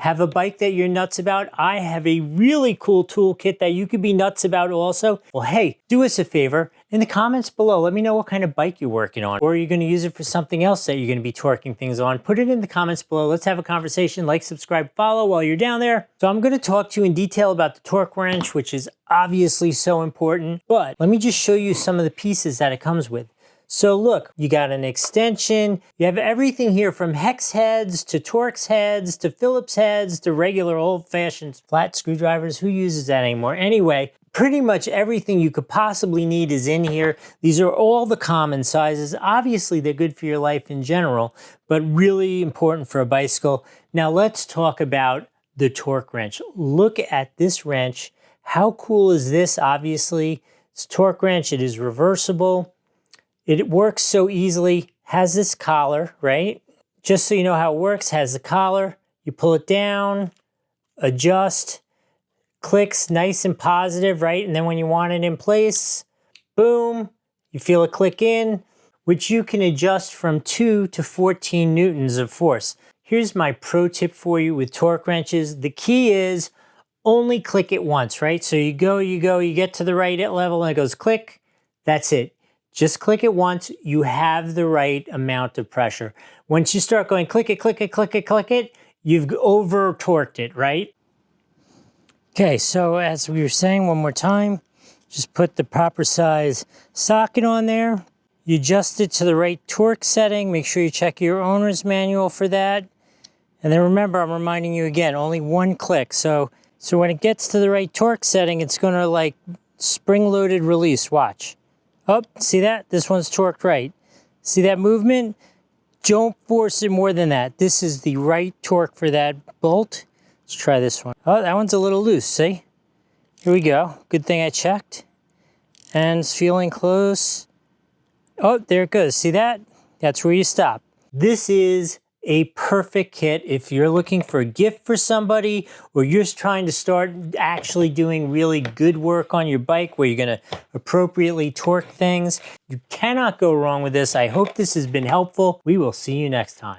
Have a bike that you're nuts about? I have a really cool toolkit that you could be nuts about also. Well, hey, do us a favor. In the comments below, let me know what kind of bike you're working on. Or are you going to use it for something else that you're going to be torquing things on? Put it in the comments below. Let's have a conversation. Like, subscribe, follow while you're down there. So I'm going to talk to you in detail about the torque wrench, which is obviously so important. But let me just show you some of the pieces that it comes with. So look, you got an extension, you have everything here from hex heads to Torx heads to Phillips heads to regular old-fashioned flat screwdrivers. Who uses that anymore? Anyway, pretty much everything you could possibly need is in here. These are all the common sizes. Obviously, they're good for your life in general, but really important for a bicycle. Now let's talk about the torque wrench. Look at this wrench. How cool is this? Obviously, it's a torque wrench. It is reversible. It works so easily, has this collar, right? Just so you know how it works, has the collar. You pull it down, adjust, clicks nice and positive, right? And then when you want it in place, boom, you feel it click in, which you can adjust from 2 to 14 newtons of force. Here's my pro tip for you with torque wrenches. The key is only click it once, right? So you get to the right level and it goes click, that's it. Just click it once, you have the right amount of pressure. Once you start going click it, click it, click it, click it, you've over torqued it, right? Okay, so as we were saying one more time, just put the proper size socket on there. You adjust it to the right torque setting. Make sure you check your owner's manual for that. And then remember, I'm reminding you again, only one click. So when it gets to the right torque setting, it's gonna like spring-loaded release, watch. Oh, see that? This one's torqued right. See that movement? Don't force it more than that. This is the right torque for that bolt. Let's try this one. Oh, that one's a little loose, see? Here we go. Good thing I checked. And it's feeling close. Oh, there it goes. See that? That's where you stop. This is a perfect kit if you're looking for a gift for somebody or you're just trying to start actually doing really good work on your bike where you're going to appropriately torque things. You cannot go wrong with this. I hope this has been helpful. We will see you next time.